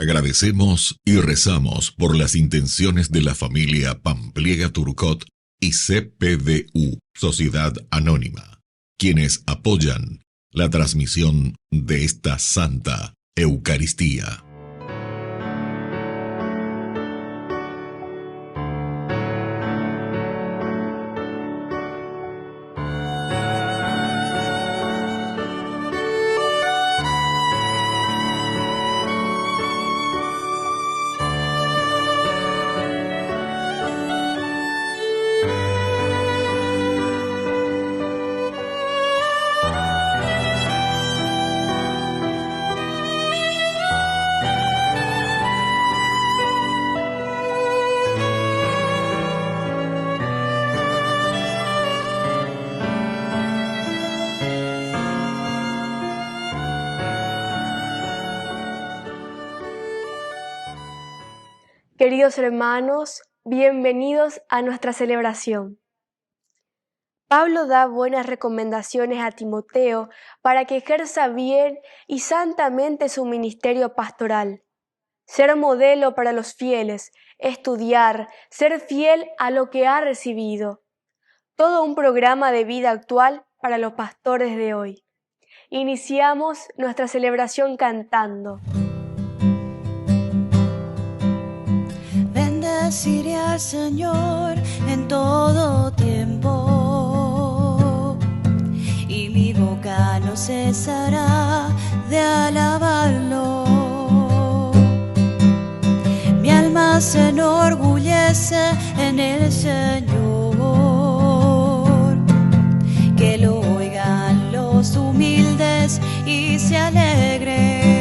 Agradecemos y rezamos por las intenciones de la familia Pampliega Turcot y CPDU, Sociedad Anónima, quienes apoyan la transmisión de esta Santa Eucaristía. Queridos hermanos, bienvenidos a nuestra celebración. Pablo da buenas recomendaciones a Timoteo para que ejerza bien y santamente su ministerio pastoral. Ser modelo para los fieles, estudiar, ser fiel a lo que ha recibido. Todo un programa de vida actual para los pastores de hoy. Iniciamos nuestra celebración cantando. Bendeciré al Señor en todo tiempo, y mi boca no cesará de alabarlo. Mi alma se enorgullece en el Señor, que lo oigan los humildes y se alegren.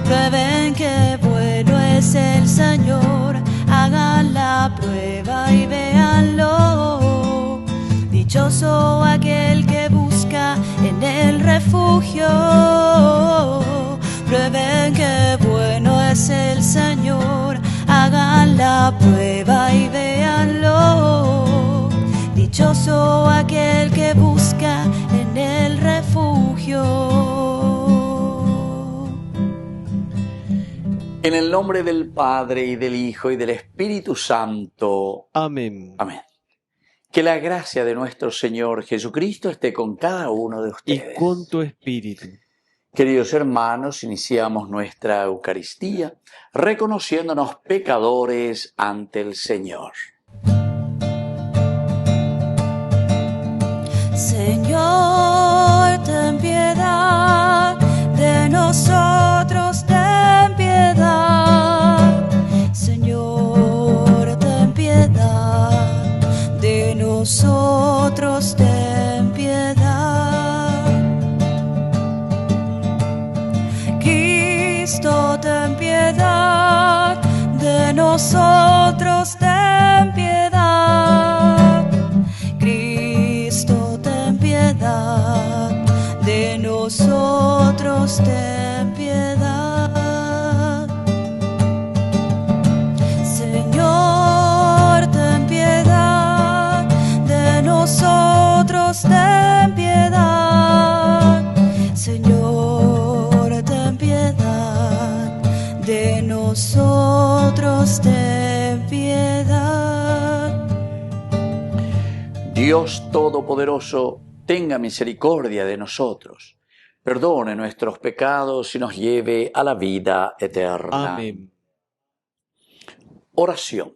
Prueben que bueno es el Señor, hagan la prueba y véanlo. Dichoso aquel que busca en el refugio. Prueben que bueno es el Señor, hagan la prueba y véanlo. Dichoso aquel que busca en el refugio. En el nombre del Padre, y del Hijo, y del Espíritu Santo. Amén. Amén. Que la gracia de nuestro Señor Jesucristo esté con cada uno de ustedes. Y con tu espíritu. Queridos hermanos, iniciamos nuestra Eucaristía reconociéndonos pecadores ante el Señor. Señor, ten piedad de nosotros, ten piedad. Señor, ten piedad de nosotros, ten piedad. Cristo, ten piedad de nosotros, ten piedad. Cristo, ten piedad de nosotros, ten piedad. Señor, ten piedad de nosotros, ten piedad. Señor, ten piedad de nosotros, ten piedad. Dios Todopoderoso, tenga misericordia de nosotros, perdone nuestros pecados y nos lleve a la vida eterna. Amén. Oración.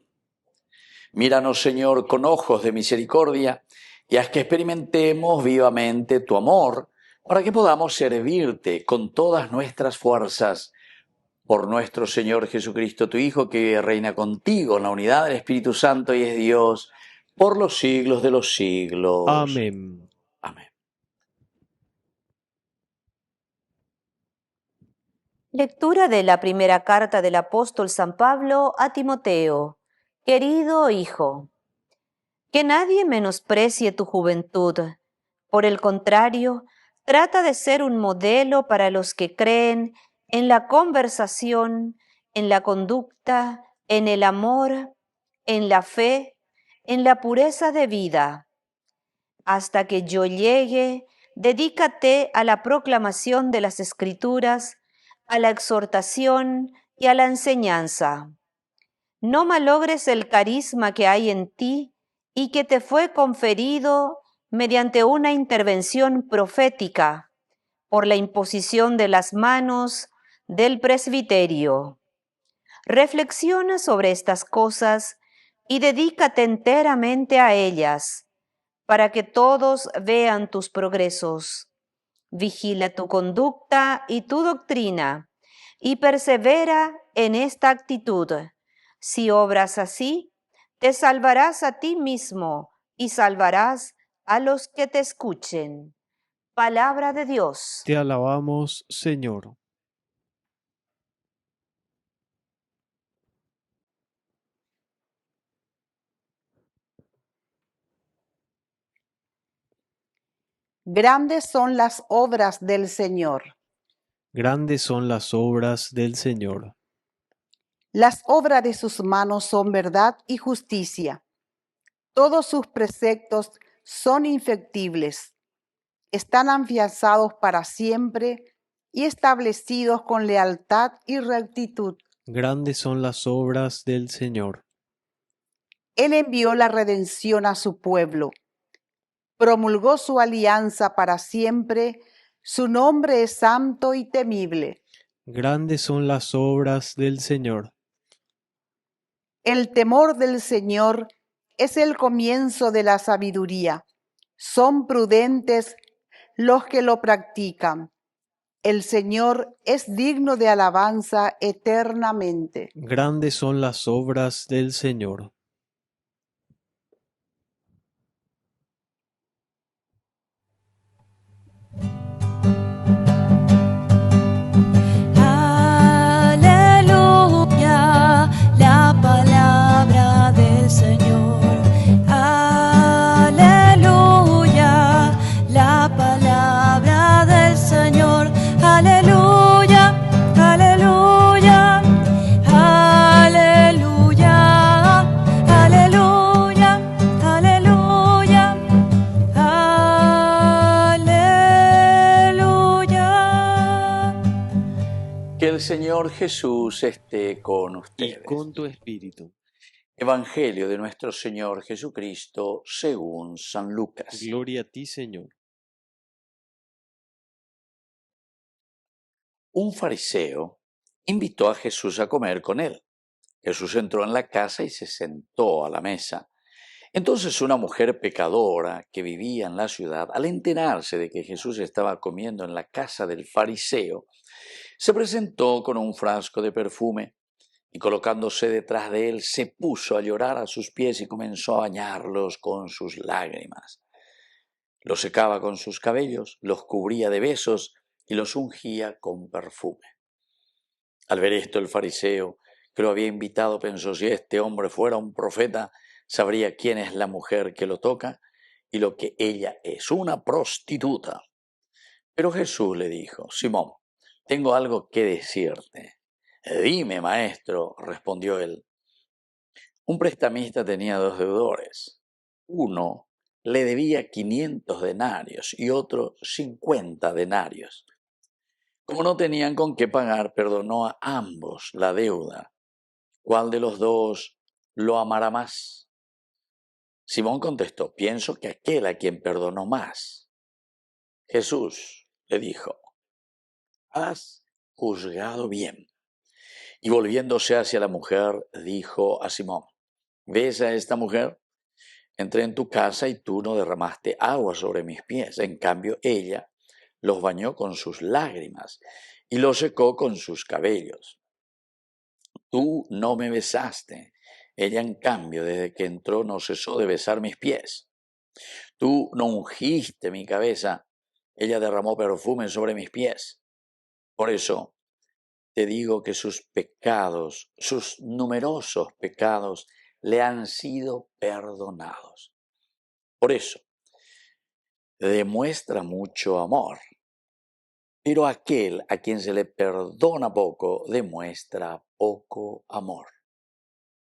Míranos, Señor, con ojos de misericordia y haz que experimentemos vivamente tu amor para que podamos servirte con todas nuestras fuerzas. Por nuestro Señor Jesucristo, tu Hijo, que reina contigo en la unidad del Espíritu Santo y es Dios por los siglos de los siglos. Amén. Amén. Lectura de la primera carta del apóstol San Pablo a Timoteo. Querido hijo, que nadie menosprecie tu juventud. Por el contrario, trata de ser un modelo para los que creen en la conversación, en la conducta, en el amor, en la fe, en la pureza de vida. Hasta que yo llegue, dedícate a la proclamación de las Escrituras, a la exhortación y a la enseñanza. No malogres el carisma que hay en ti y que te fue conferido mediante una intervención profética por la imposición de las manos del presbiterio. Reflexiona sobre estas cosas y dedícate enteramente a ellas, para que todos vean tus progresos. Vigila tu conducta y tu doctrina, y persevera en esta actitud. Si obras así, te salvarás a ti mismo y salvarás a los que te escuchen. Palabra de Dios. Te alabamos, Señor. Grandes son las obras del Señor. Grandes son las obras del Señor. Las obras de sus manos son verdad y justicia. Todos sus preceptos son infectibles. Están afianzados para siempre y establecidos con lealtad y rectitud. Grandes son las obras del Señor. Él envió la redención a su pueblo. Promulgó su alianza para siempre. Su nombre es santo y temible. Grandes son las obras del Señor. El temor del Señor es el comienzo de la sabiduría. Son prudentes los que lo practican. El Señor es digno de alabanza eternamente. Grandes son las obras del Señor. Aleluya, la palabra del Señor. Aleluya, la palabra del Señor. Aleluya, aleluya, aleluya, aleluya, aleluya, aleluya. Que el Señor Jesús esté con Y ustedes. con tu espíritu. Evangelio de nuestro Señor Jesucristo según San Lucas. Gloria a ti, Señor. Un fariseo invitó a Jesús a comer con él. Jesús entró en la casa y se sentó a la mesa. Entonces una mujer pecadora que vivía en la ciudad, al enterarse de que Jesús estaba comiendo en la casa del fariseo, se presentó con un frasco de perfume y colocándose detrás de él se puso a llorar a sus pies y comenzó a bañarlos con sus lágrimas. Los secaba con sus cabellos, los cubría de besos y los ungía con perfume. Al ver esto, el fariseo que lo había invitado pensó: si este hombre fuera un profeta, sabría quién es la mujer que lo toca y lo que ella es, una prostituta. Pero Jesús le dijo: Simón, tengo algo que decirte. Dime, maestro, respondió él. Un prestamista tenía 2 deudores. Uno le debía 500 denarios y otro 50 denarios. Como no tenían con qué pagar, perdonó a ambos la deuda. ¿Cuál de los dos lo amará más? Simón contestó: pienso que aquel a quien perdonó más. Jesús le dijo: has juzgado bien. Y volviéndose hacia la mujer, dijo a Simón: ¿ves a esta mujer? Entré en tu casa y tú no derramaste agua sobre mis pies. En cambio, ella los bañó con sus lágrimas y los secó con sus cabellos. Tú no me besaste. Ella, en cambio, desde que entró no cesó de besar mis pies. Tú no ungiste mi cabeza. Ella derramó perfume sobre mis pies. Por eso te digo que sus pecados, sus numerosos pecados, le han sido perdonados. Por eso, demuestra mucho amor. Pero aquel a quien se le perdona poco, demuestra poco amor.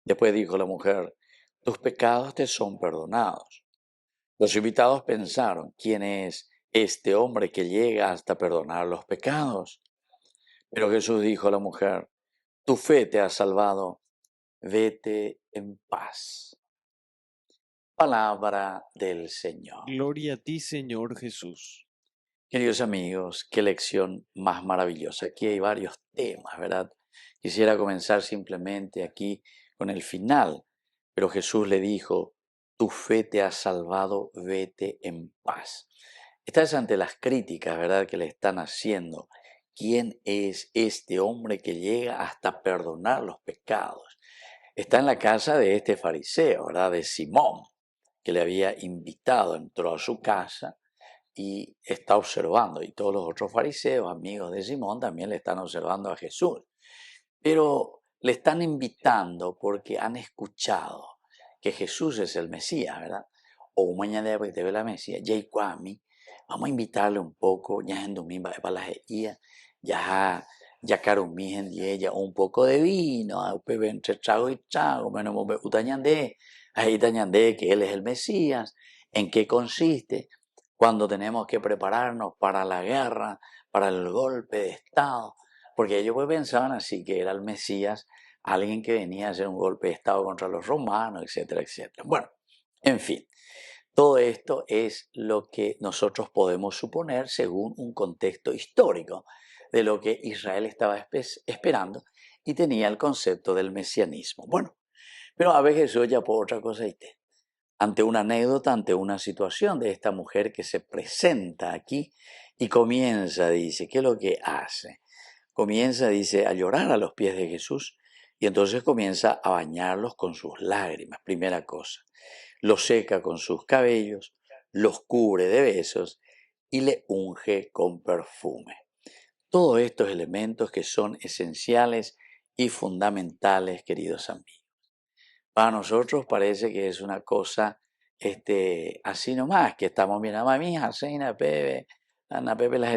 Después dijo la mujer: tus pecados te son perdonados. Los invitados pensaron: ¿quién es este hombre que llega hasta perdonar los pecados? Pero Jesús dijo a la mujer, tu fe te ha salvado, vete en paz. Palabra del Señor. Gloria a ti, Señor Jesús. Queridos amigos, qué lección más maravillosa. Aquí hay varios temas, ¿verdad? Quisiera comenzar simplemente aquí con el final, pero Jesús le dijo, tu fe te ha salvado, vete en paz. Estás ante las críticas, ¿verdad?, que le están haciendo. ¿Quién es este hombre que llega hasta perdonar los pecados? Está en la casa de este fariseo, ¿verdad?, de Simón, que le había invitado, entró a su casa y está observando. Y todos los otros fariseos, amigos de Simón, también le están observando a Jesús. Pero le están invitando porque han escuchado que Jesús es el Mesías, ¿verdad? O mañana porque te ve la Mesías, ya Kwami, vamos a invitarle un poco, ya en domingo para la guía, ya carumí y ella un poco de vino, entre trago y trago, menos utañandé, ahí tañandé que él es el Mesías. ¿En qué consiste? Cuando tenemos que prepararnos para la guerra, para el golpe de Estado, porque ellos pues pensaban así, que era el Mesías, alguien que venía a hacer un golpe de Estado contra los romanos, etcétera, etcétera. Bueno, en fin, todo esto es lo que nosotros podemos suponer según un contexto histórico de lo que Israel estaba esperando y tenía el concepto del mesianismo. Bueno, pero a veces Jesús ya por otra cosa ante una anécdota, ante una situación de esta mujer que se presenta aquí y comienza, dice, ¿qué es lo que hace? Comienza, dice, a llorar a los pies de Jesús y entonces comienza a bañarlos con sus lágrimas, primera cosa. Los seca con sus cabellos, los cubre de besos y le unge con perfume. Todos estos elementos que son esenciales y fundamentales, queridos amigos. Para nosotros parece que es una cosa así nomás, que estamos mirando a mi Hasena Pepe, Ana Pepe la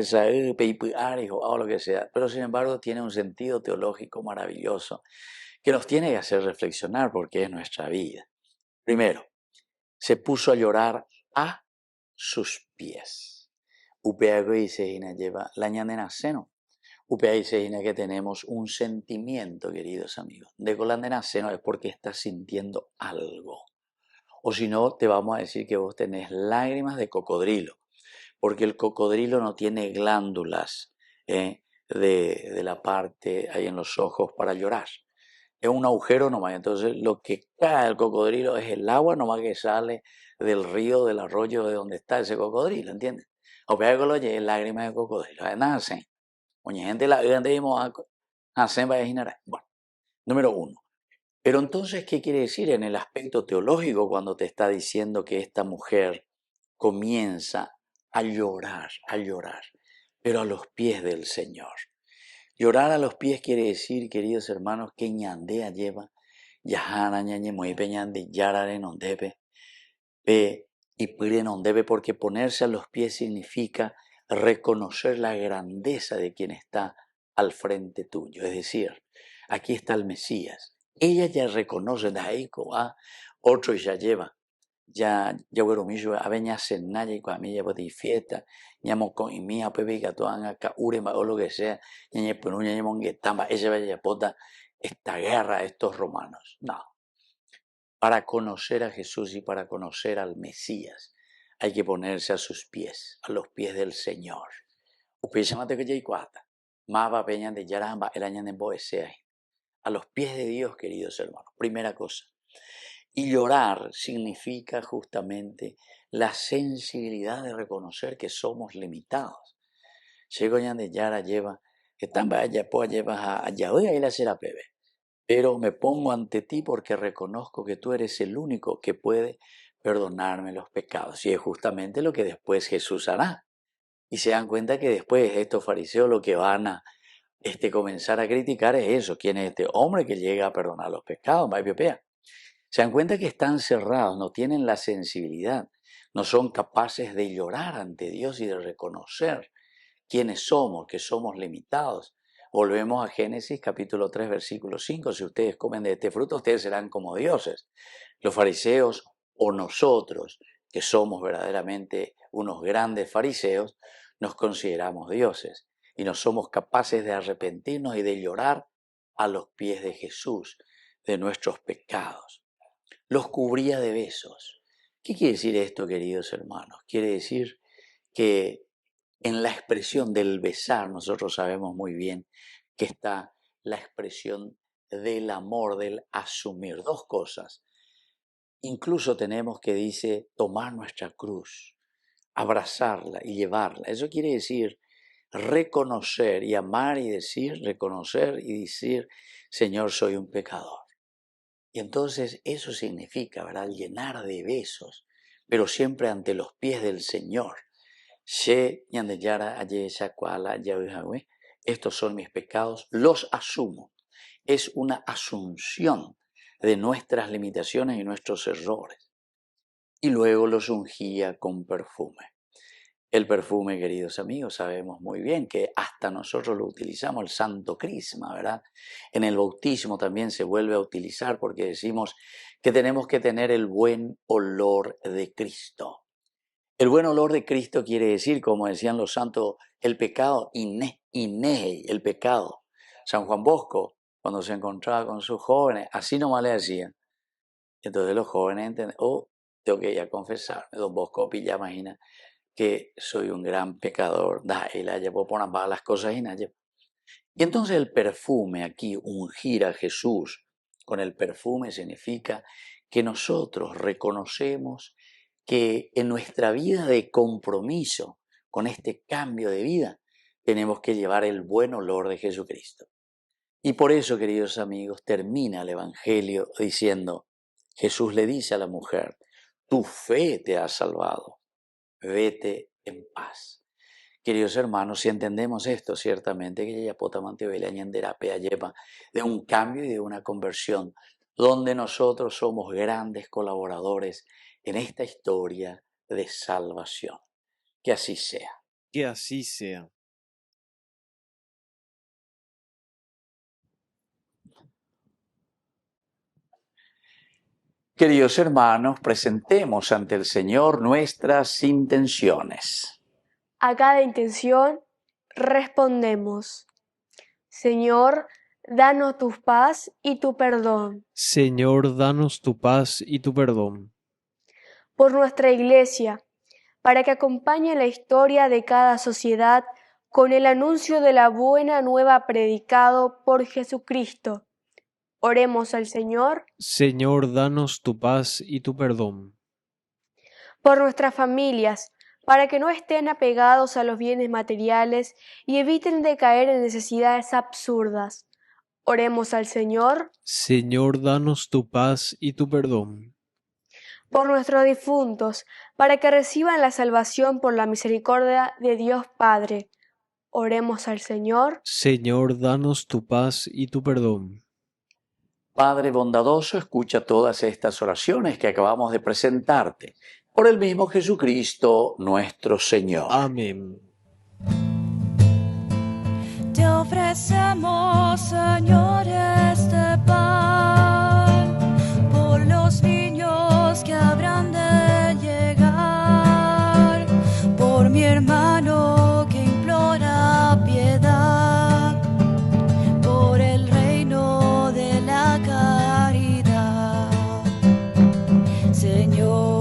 o lo que sea, pero sin embargo tiene un sentido teológico maravilloso que nos tiene que hacer reflexionar porque es nuestra vida. Primero, se puso a llorar a sus pies. Upeago dice lleva la ñandena seno. Upeago dice que tenemos un sentimiento, queridos amigos. De colandena seno es porque estás sintiendo algo. O si no, te vamos a decir que vos tenés lágrimas de cocodrilo, porque el cocodrilo no tiene glándulas de la parte ahí en los ojos para llorar. Es un agujero nomás, entonces lo que cae del cocodrilo es el agua nomás que sale del río, del arroyo de donde está ese cocodrilo, ¿entiendes? O pega con los lágrimas de cocodrilo, nacen. Oye, gente la hacen para imaginar. Bueno, número uno. Pero entonces, ¿qué quiere decir en el aspecto teológico cuando te está diciendo que esta mujer comienza a llorar, pero a los pies del Señor? Llorar a los pies quiere decir, queridos hermanos, que ñandea lleva, yajana ñañe muy peñande, yarare non debe, pe y pire non debe, porque ponerse a los pies significa reconocer la grandeza de quien está al frente tuyo. Es decir, aquí está el Mesías. Ella ya reconoce, otro ya lleva. Ya millo aveña senaya y cuamilla de fiesta ñamo con y mía pepe gatuan acá urema o lo que sea ñañe penuña ñamo que tamba ella vaya pota esta guerra a estos romanos. No. Para conocer a Jesús y para conocer al Mesías hay que ponerse a sus pies, a los pies del Señor. Upeyamate que ya cuata maba peña de yaramba el año de boesea. A los pies de Dios, queridos hermanos. Primera cosa. Y llorar significa justamente la sensibilidad de reconocer que somos limitados. Llego ya de Yara lleva, que tan vaya pues llevas a Yahweh y la será bebé. Pero me pongo ante ti porque reconozco que tú eres el único que puede perdonarme los pecados. Y es justamente lo que después Jesús hará. Y se dan cuenta que después estos fariseos lo que van a comenzar a criticar es eso. ¿Quién es este hombre que llega a perdonar los pecados? Se dan cuenta que están cerrados, no tienen la sensibilidad, no son capaces de llorar ante Dios y de reconocer quiénes somos, que somos limitados. Volvemos a Génesis capítulo 3, versículo 5. Si ustedes comen de este fruto, ustedes serán como dioses. Los fariseos o nosotros, que somos verdaderamente unos grandes fariseos, nos consideramos dioses. y no somos capaces de arrepentirnos y de llorar a los pies de Jesús de nuestros pecados. Los cubría de besos. ¿Qué quiere decir esto, queridos hermanos? Quiere decir que en la expresión del besar nosotros sabemos muy bien que está la expresión del amor, del asumir. Dos cosas. Incluso tenemos que dice tomar nuestra cruz, abrazarla y llevarla. Eso quiere decir reconocer y amar y decir, reconocer y decir, Señor, soy un pecador. Y entonces eso significa, ¿verdad?, llenar de besos, pero siempre ante los pies del Señor. Estos son mis pecados, los asumo. Es una asunción de nuestras limitaciones y nuestros errores. Y luego los ungía con perfume. El perfume, queridos amigos, sabemos muy bien que hasta nosotros lo utilizamos, el santo crisma, ¿verdad? En el bautismo también se vuelve a utilizar porque decimos que tenemos que tener el buen olor de Cristo. El buen olor de Cristo quiere decir, como decían los santos, el pecado, inei, el pecado. San Juan Bosco, cuando se encontraba con sus jóvenes, así nomás le hacían. Entonces los jóvenes entendían, tengo que ir a confesarme. Don Bosco ya imagina que soy un gran pecador. Y la llevó por las cosas y nada. Y entonces el perfume aquí, ungir a Jesús con el perfume significa que nosotros reconocemos que en nuestra vida de compromiso con este cambio de vida tenemos que llevar el buen olor de Jesucristo. Y por eso, queridos amigos, termina el Evangelio diciendo, Jesús le dice a la mujer, tu fe te ha salvado, vete en paz. Queridos hermanos, si entendemos esto, ciertamente que ya potamante lleva de un cambio y de una conversión, donde nosotros somos grandes colaboradores en esta historia de salvación. Que así sea. Que así sea. Queridos hermanos, presentemos ante el Señor nuestras intenciones. A cada intención respondemos, Señor, danos tu paz y tu perdón. Señor, danos tu paz y tu perdón. Por nuestra Iglesia, para que acompañe la historia de cada sociedad con el anuncio de la buena nueva predicado por Jesucristo. Oremos al Señor. Señor, danos tu paz y tu perdón. Por nuestras familias, para que no estén apegados a los bienes materiales y eviten de caer en necesidades absurdas. Oremos al Señor. Señor, danos tu paz y tu perdón. Por nuestros difuntos, para que reciban la salvación por la misericordia de Dios Padre. Oremos al Señor. Señor, danos tu paz y tu perdón. Padre bondadoso, escucha todas estas oraciones que acabamos de presentarte. Por el mismo Jesucristo, nuestro Señor. Amén. Te ofrecemos, Señor, este pan, por los niños que habrán de llegar, por mi hermano que implora piedad, por el reino de la caridad. Señor,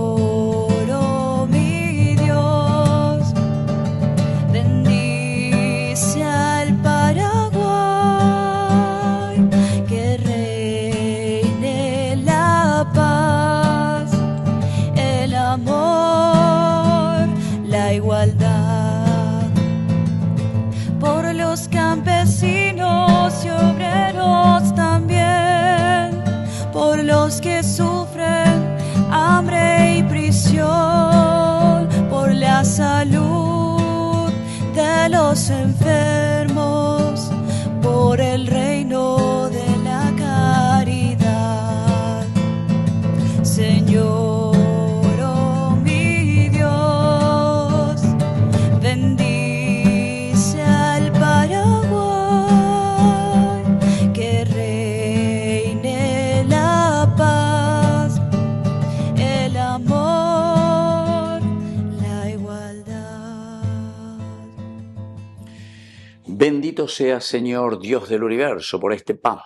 campesinos y obreros también, por los que sufren hambre y prisión, por la salud de los enfermos, por el reino de la caridad. Señor, Bendito seas, Señor, Dios del universo, por este pan,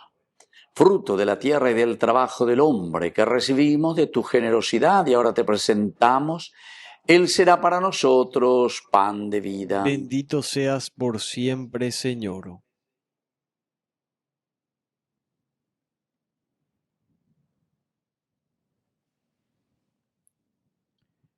fruto de la tierra y del trabajo del hombre que recibimos de tu generosidad y ahora te presentamos. Él será para nosotros pan de vida. Bendito seas por siempre, Señor.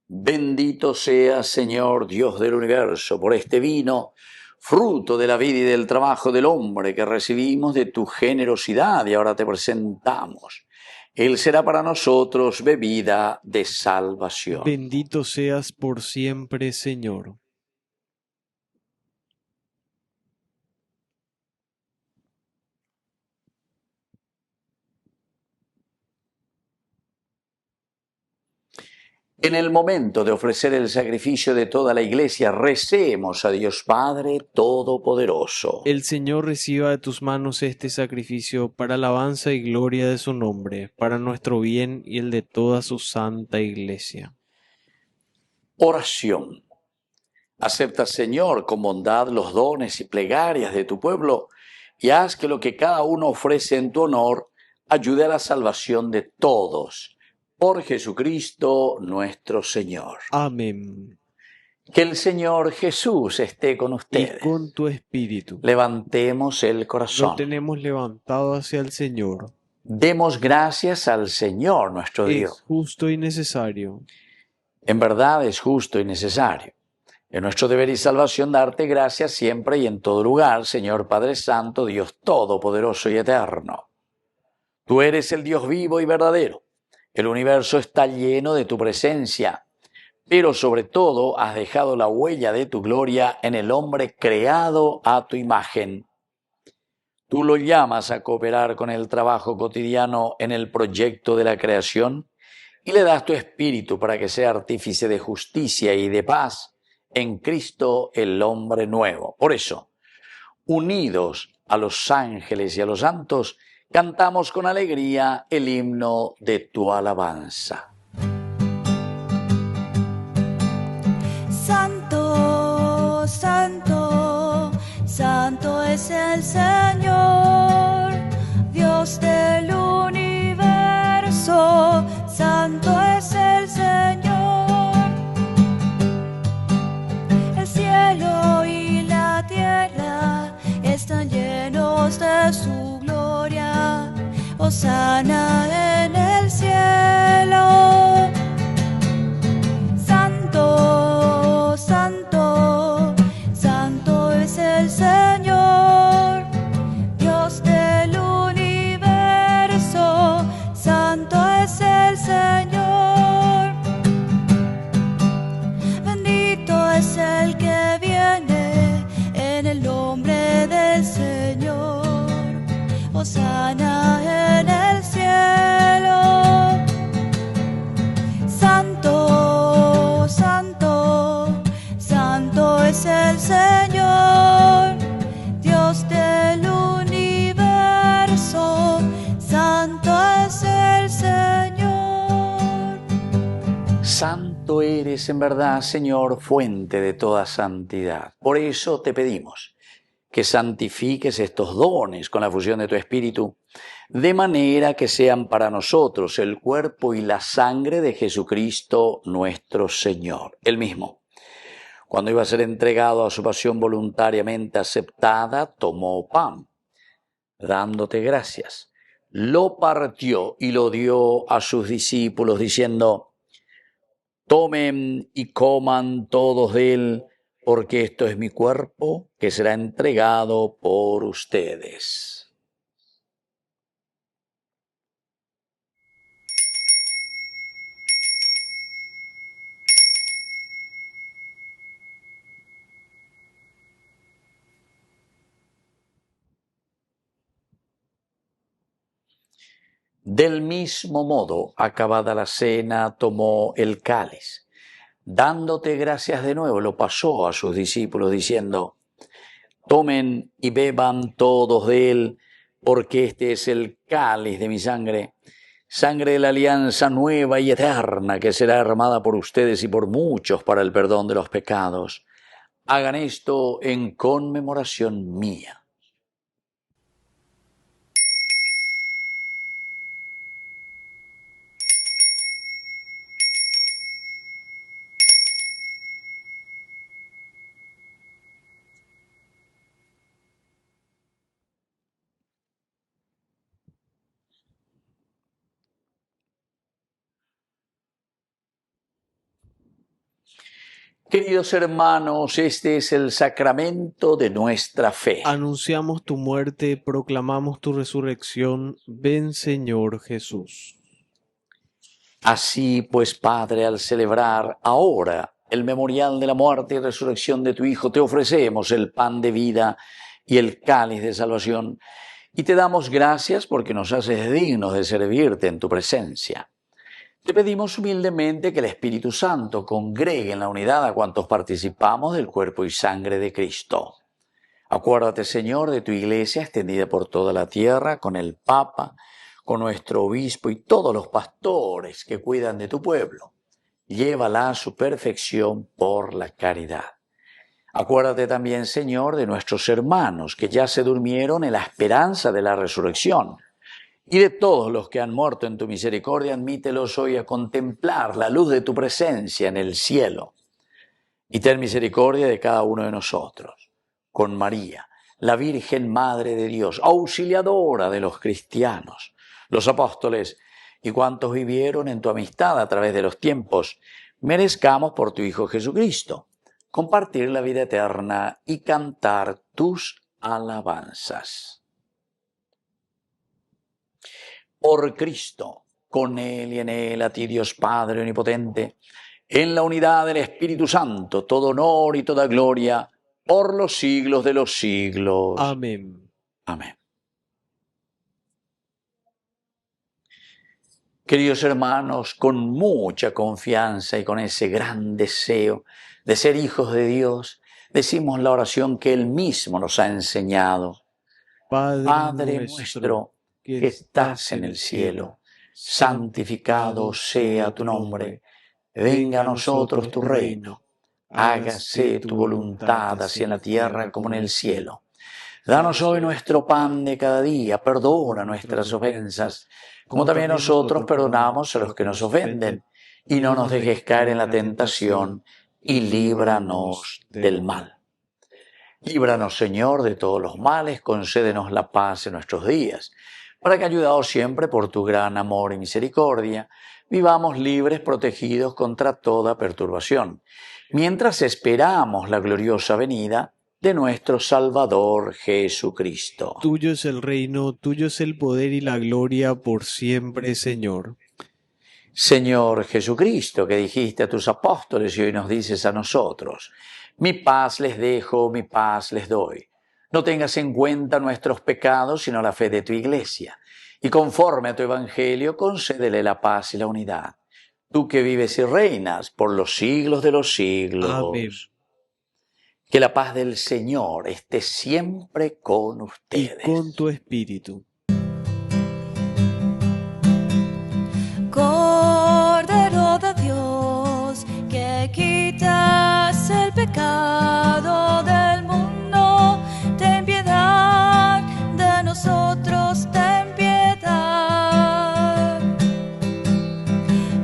Bendito seas, Señor, Dios del universo, por este vino, fruto de la vida y del trabajo del hombre que recibimos de tu generosidad y ahora te presentamos. Él será para nosotros bebida de salvación. Bendito seas por siempre, Señor. En el momento de ofrecer el sacrificio de toda la Iglesia, recemos a Dios Padre Todopoderoso. El Señor reciba de tus manos este sacrificio para alabanza y gloria de su nombre, para nuestro bien y el de toda su santa Iglesia. Oración. Acepta, Señor, con bondad los dones y plegarias de tu pueblo y haz que lo que cada uno ofrece en tu honor ayude a la salvación de todos. Por Jesucristo nuestro Señor. Amén. Que el Señor Jesús esté con Y ustedes. con tu espíritu. Levantemos el corazón. Lo tenemos levantado hacia el Señor. Demos gracias al Señor nuestro Dios. Es justo y necesario. En verdad es justo y necesario. Es nuestro deber y salvación darte gracias siempre y en todo lugar, Señor Padre Santo, Dios Todopoderoso y Eterno. Tú eres el Dios vivo y verdadero. El universo está lleno de tu presencia, pero sobre todo has dejado la huella de tu gloria en el hombre creado a tu imagen. Tú lo llamas a cooperar con el trabajo cotidiano en el proyecto de la creación y le das tu espíritu para que sea artífice de justicia y de paz en Cristo el hombre nuevo. Por eso, unidos a los ángeles y a los santos, cantamos con alegría el himno de tu alabanza. Santo, santo, santo es el Señor, Dios del universo, santo es el Señor. El cielo y la tierra están llenos de su gloria, hosana en el cielo. Santo, santo, santo es el Señor, Dios del universo, santo es el Señor. Bendito es el que viene en el nombre del Señor, hosana en el cielo. Santo, santo, santo es el Señor, Dios del universo, santo es el Señor. Santo eres en verdad, Señor, fuente de toda santidad. Por eso te pedimos que santifiques estos dones con la fusión de tu Espíritu, de manera que sean para nosotros el cuerpo y la sangre de Jesucristo nuestro Señor. Él mismo, cuando iba a ser entregado a su pasión voluntariamente aceptada, tomó pan, dándote gracias, lo partió y lo dio a sus discípulos, diciendo: tomen y coman todos de él, porque esto es mi cuerpo que será entregado por ustedes. Del mismo modo, acabada la cena, tomó el cáliz. Dándote gracias de nuevo, lo pasó a sus discípulos diciendo: tomen y beban todos de él, porque este es el cáliz de mi sangre, sangre de la alianza nueva y eterna que será derramada por ustedes y por muchos para el perdón de los pecados. Hagan esto en conmemoración mía. Queridos hermanos, este es el sacramento de nuestra fe. Anunciamos tu muerte, proclamamos tu resurrección. Ven, Señor Jesús. Así pues, Padre, al celebrar ahora el memorial de la muerte y resurrección de tu Hijo, te ofrecemos el pan de vida y el cáliz de salvación, y te damos gracias porque nos haces dignos de servirte en tu presencia. Te pedimos humildemente que el Espíritu Santo congregue en la unidad a cuantos participamos del cuerpo y sangre de Cristo. Acuérdate, Señor, de tu Iglesia extendida por toda la tierra, con el Papa, con nuestro obispo y todos los pastores que cuidan de tu pueblo. Llévala a su perfección por la caridad. Acuérdate también, Señor, de nuestros hermanos que ya se durmieron en la esperanza de la resurrección. Y de todos los que han muerto en tu misericordia, admítelos hoy a contemplar la luz de tu presencia en el cielo. Y ten misericordia de cada uno de nosotros. Con María, la Virgen Madre de Dios, auxiliadora de los cristianos, los apóstoles y cuantos vivieron en tu amistad a través de los tiempos, merezcamos por tu Hijo Jesucristo compartir la vida eterna y cantar tus alabanzas. Por Cristo, con Él y en Él, a ti Dios Padre Omnipotente, en la unidad del Espíritu Santo, todo honor y toda gloria, por los siglos de los siglos. Amén. Amén. Queridos hermanos, con mucha confianza y con ese gran deseo de ser hijos de Dios, decimos la oración que Él mismo nos ha enseñado. Padre nuestro, que estás en el cielo, santificado sea tu nombre. Venga a nosotros tu reino. Hágase tu voluntad, así en la tierra como en el cielo. Danos hoy nuestro pan de cada día. Perdona nuestras ofensas, como también nosotros perdonamos a los que nos ofenden. Y no nos dejes caer en la tentación, y líbranos del mal. Líbranos, Señor, de todos los males. Concédenos la paz en nuestros días, para que, ayudados siempre por tu gran amor y misericordia, vivamos libres, protegidos contra toda perturbación, mientras esperamos la gloriosa venida de nuestro Salvador Jesucristo. Tuyo es el reino, tuyo es el poder y la gloria por siempre, Señor. Señor Jesucristo, que dijiste a tus apóstoles y hoy nos dices a nosotros, mi paz les dejo, mi paz les doy. No tengas en cuenta nuestros pecados, sino la fe de tu Iglesia. Y conforme a tu Evangelio, concédele la paz y la unidad. Tú que vives y reinas por los siglos de los siglos. Amén. Que la paz del Señor esté siempre con ustedes. Y con tu espíritu. Cordero de Dios, que quitas el pecado del mundo, ten piedad de nosotros, ten piedad.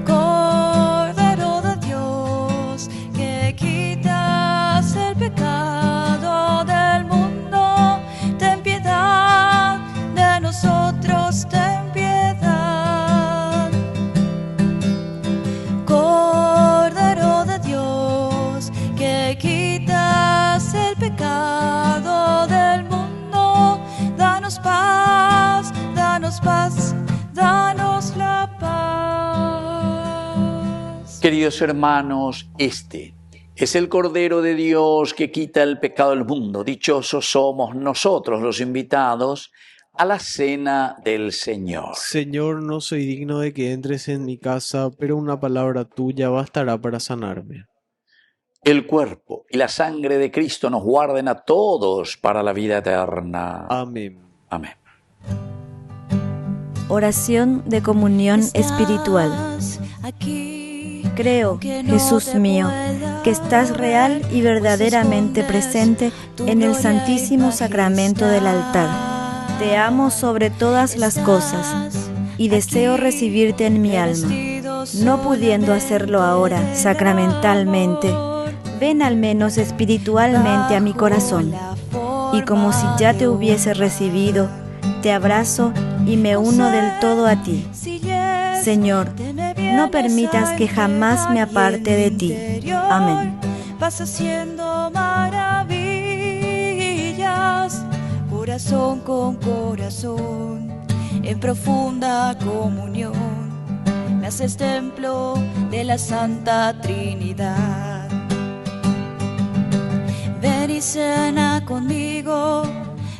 Cordero de Dios, que quitas el pecado del mundo, ten piedad de nosotros, ten piedad. Cordero de Dios, que quitas el pecado del mundo, danos paz, danos paz, danos la paz. Queridos hermanos, este es el Cordero de Dios que quita el pecado del mundo. Dichosos somos nosotros los invitados a la cena del Señor. Señor, no soy digno de que entres en mi casa, pero una palabra tuya bastará para sanarme. El cuerpo y la sangre de Cristo nos guarden a todos para la vida eterna. Amén. Amén. Oración de comunión espiritual. Creo, Jesús mío, que estás real y verdaderamente presente en el Santísimo Sacramento del altar. Te amo sobre todas las cosas y deseo recibirte en mi alma. No pudiendo hacerlo ahora sacramentalmente, ven al menos espiritualmente a mi corazón. Y como si ya te hubiese recibido, te abrazo y me uno del todo a ti. Señor, no permitas que jamás me aparte de ti. Amén. vas haciendo maravillas, corazón con corazón, en profunda comunión, me haces templo de la Santa Trinidad. Ven y cena conmigo,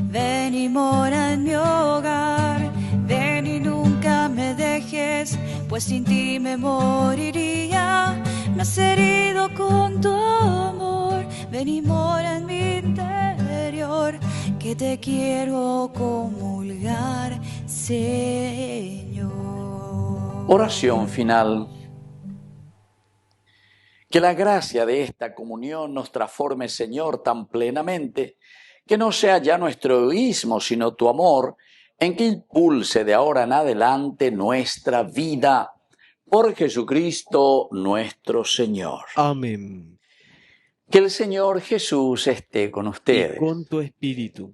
ven y mora en mi hogar, ven y nunca me dejes, pues sin ti me moriría. Me has herido con tu amor, ven y mora en mi interior, que te quiero comulgar, Señor. Oración final. Que la gracia de esta comunión nos transforme, Señor, tan plenamente, que no sea ya nuestro egoísmo, sino tu amor, en que impulse de ahora en adelante nuestra vida. Por Jesucristo nuestro Señor. Amén. Que el Señor Jesús esté con ustedes. Y con tu espíritu.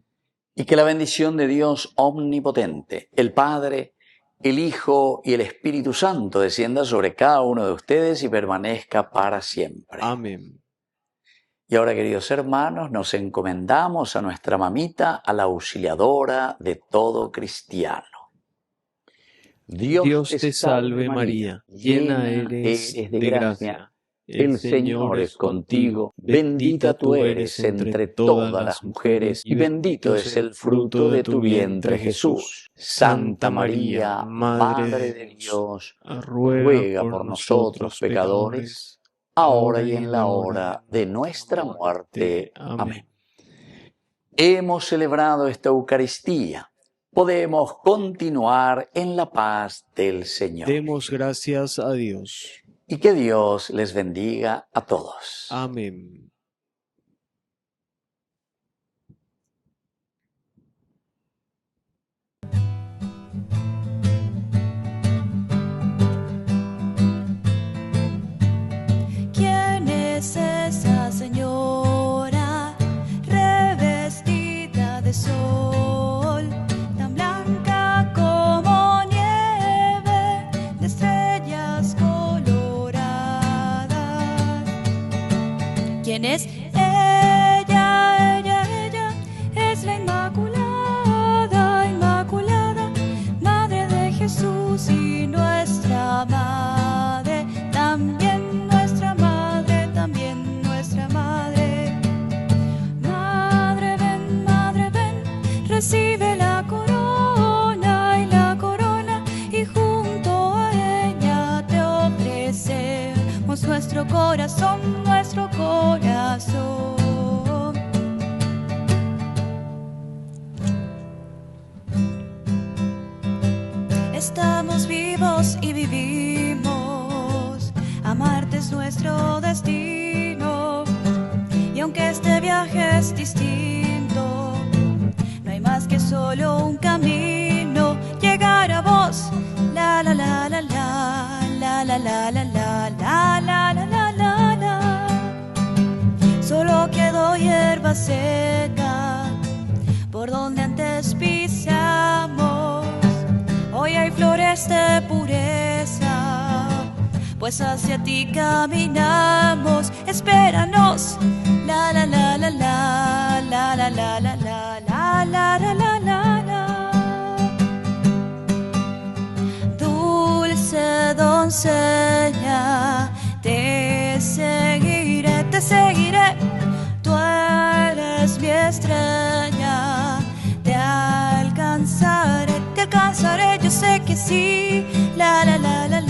Y que la bendición de Dios omnipotente, el Padre, el Hijo y el Espíritu Santo descienda sobre cada uno de ustedes y permanezca para siempre. Amén. Y ahora, queridos hermanos, nos encomendamos a nuestra mamita, a la auxiliadora de todo cristiano. Dios te salve María, llena eres de gracia. El Señor es contigo, bendita tú eres entre todas las mujeres, y bendito es el fruto de tu vientre, Jesús. Santa María, Madre de Dios, ruega por nosotros pecadores, ahora y en la hora de nuestra muerte. Amén. Hemos celebrado esta Eucaristía. Podemos continuar en la paz del Señor. Demos gracias a Dios. Y que Dios les bendiga a todos. Amén. ¿Quién es esa señora revestida de sol, tan blanca como nieve, de estrellas coloradas? ¿Quién es ella? Ella es la Inmaculada, Inmaculada, Madre de Jesús y nuestra Madre, también nuestra Madre, también nuestra Madre. Madre ven, recibe la corona y junto a ella te ofrecemos nuestro corazón, nuestro corazón. Estamos vivos y vivimos, amarte es nuestro destino, y aunque este viaje es distinto, no hay más que solo un camino, llegar a vos, la la la la la, la la la la la, la la la la la la. Solo quedó hierba seca por donde antes pisamos, hoy hay flores de pureza, pues hacia ti caminamos. Espéranos, la la la la la, la la la la la, la la la la la la. Dulce doncella, te seguiré, tú eres mi estrella, te alcanzaré, yo sé que sí, la la la la.